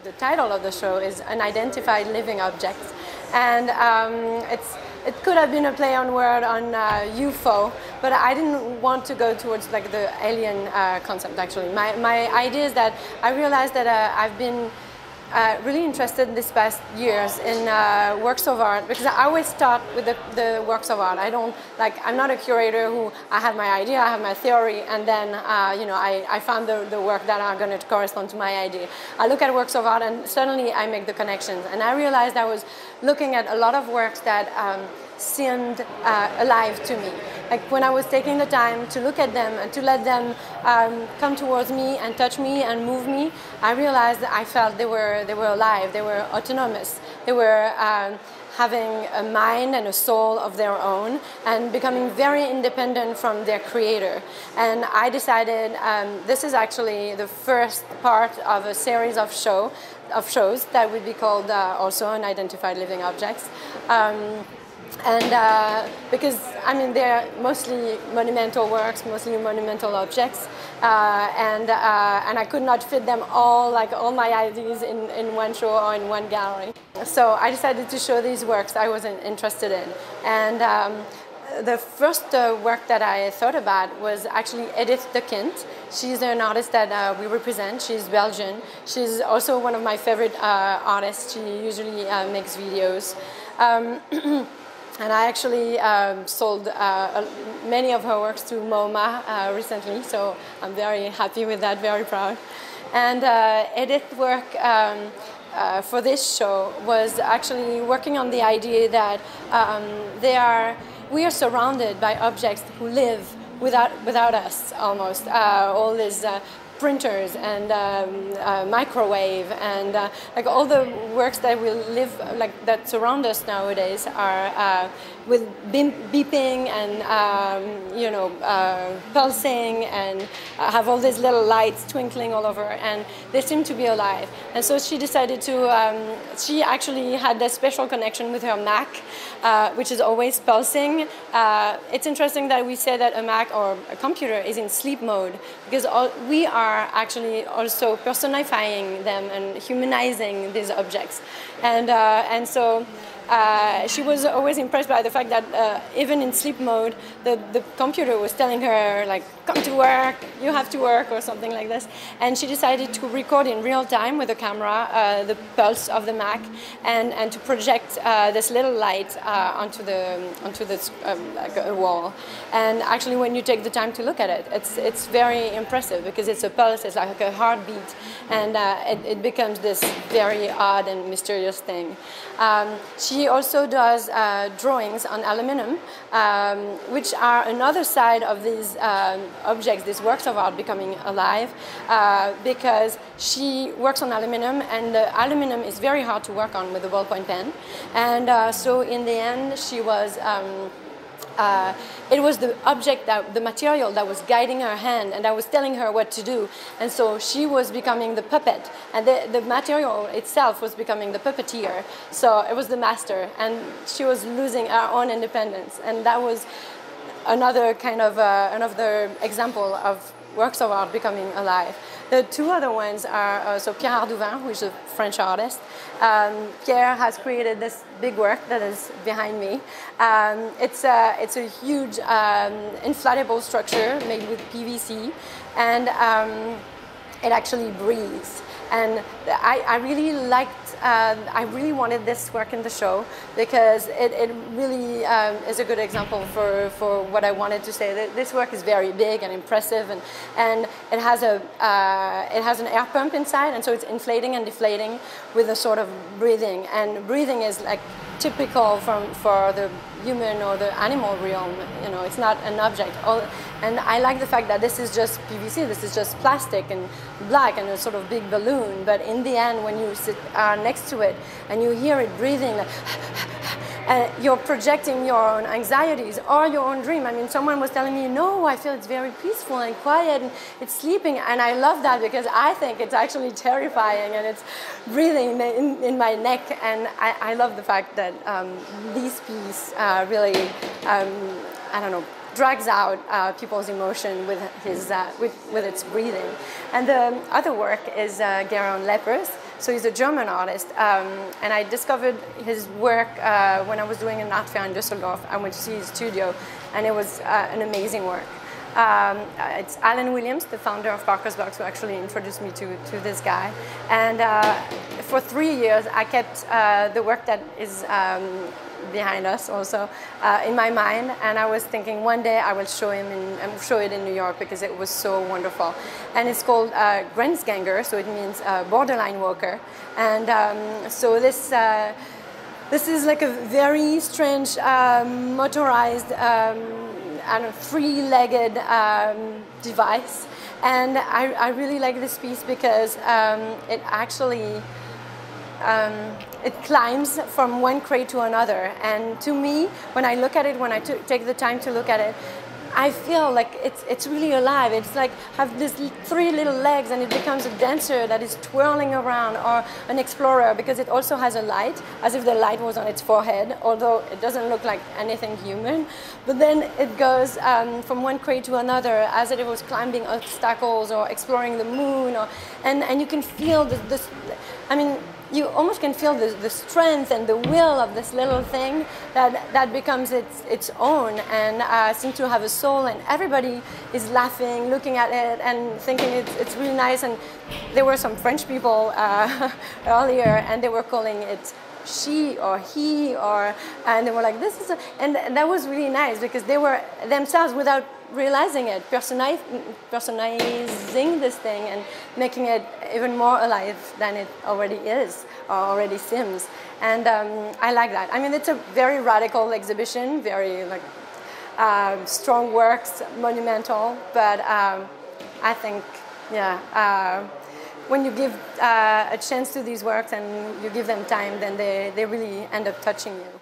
the title of the show is Unidentified Living Objects. And it could have been a play on word on UFO, but I didn't want to go towards like the alien concept actually. My idea is that I realized that I've been really interested in this past years in works of art, because I always start with the works of art. I'm not a curator who I have my idea, I have my theory, and then I found the work that are going to correspond to my idea. I look at works of art and suddenly I make the connections, and I realized I was looking at a lot of works that seemed alive to me. Like when I was taking the time to look at them and to let them come towards me and touch me and move me, I realized that I felt they were alive, they were autonomous, they were having a mind and a soul of their own and becoming very independent from their creator. And I decided this is actually the first part of a series of shows that would be called also Unidentified Living Objects. Because I mean they're mostly monumental works, mostly monumental objects, and I could not fit them all my ideas in one show or in one gallery. So I decided to show these works I was interested in, and the first work that I thought about was actually Edith de Kint. She's an artist that we represent. She's Belgian. She's also one of my favorite artists. She usually makes videos. And I actually sold many of her works to MoMA recently, so I'm very happy with that, very proud. And Edith's work for this show was actually working on the idea that we are surrounded by objects who live without us, almost. All these printers and microwave and like all the works that we live that surround us nowadays are with beeping and pulsing and have all these little lights twinkling all over, and they seem to be alive. And so she decided to she actually had a special connection with her Mac, which is always pulsing. It's interesting that we say that a Mac or a computer is in sleep mode, because we are actually also personifying them and humanizing these objects. And so she was always impressed by the fact that even in sleep mode, the computer was telling her, like, come to work, you have to work, or something like this. And she decided to record in real time with a camera the pulse of the Mac, and to project this little light onto this like a wall. And actually, when you take the time to look at it, it's very impressive, because it's a pulse, it's like a heartbeat, and it becomes this very odd and mysterious thing. She also does drawings on aluminum, which are another side of these objects, these works of art becoming alive, because she works on aluminum, and the aluminum is very hard to work on with a ballpoint pen. And so in the end, she was it was the object, the material that was guiding her hand and that was telling her what to do. And so she was becoming the puppet, and the material itself was becoming the puppeteer. So it was the master, and she was losing her own independence. And that was another kind of another example of works of art becoming alive. The two other ones are so Pierre Ardouvin, who is a French artist. Pierre has created this big work that is behind me. It's a huge inflatable structure made with PVC, and it actually breathes. And I really liked, I really wanted this work in the show, because it really is a good example for what I wanted to say. This work is very big and impressive, and it has an air pump inside, and so it's inflating and deflating with a sort of breathing. And breathing is like typical for the human or the animal realm. You know, it's not an object. And I like the fact that this is just PVC, this is just plastic and black and a sort of big balloon. But in the end, when you sit next to it and you hear it breathing, like, you're projecting your own anxieties or your own dream. I mean, someone was telling me, no, I feel it's very peaceful and quiet and it's sleeping. And I love that, because I think it's actually terrifying, and it's breathing in my neck. And I love the fact that this piece really, I don't know, drags out people's emotion with its breathing. And the other work is Guerre on Lepers. So he's a German artist, and I discovered his work when I was doing an art fair in Düsseldorf. I went to see his studio, and it was an amazing work. It's Alan Williams, the founder of Parker's Box, who actually introduced me to this guy. And for 3 years, I kept the work that is behind us also in my mind, and I was thinking one day I will show it in New York because it was so wonderful. And it's called Grenzgänger, so it means borderline walker. And so this is like a very strange motorized three-legged device, and I really like this piece because it actually it climbs from one crate to another. And to me, when I look at it, when I take the time to look at it, I feel like it's really alive. It's like have these 3 little legs, and it becomes a dancer that is twirling around, or an explorer, because it also has a light, as if the light was on its forehead, although it doesn't look like anything human. But then it goes from one crate to another, as if it was climbing obstacles or exploring the moon, and you can feel this. I mean, you almost can feel the strength and the will of this little thing that becomes its own, and seems to have a soul, and everybody is laughing, looking at it, and thinking it's really nice. And there were some French people earlier, and they were calling it she or he, and they were like, this is and that was really nice, because they were themselves, without realizing it, personalizing this thing and making it even more alive than it already is or already seems. And I like that. I mean, it's a very radical exhibition, very like strong works, monumental, but I think, yeah, when you give a chance to these works and you give them time, then they really end up touching you.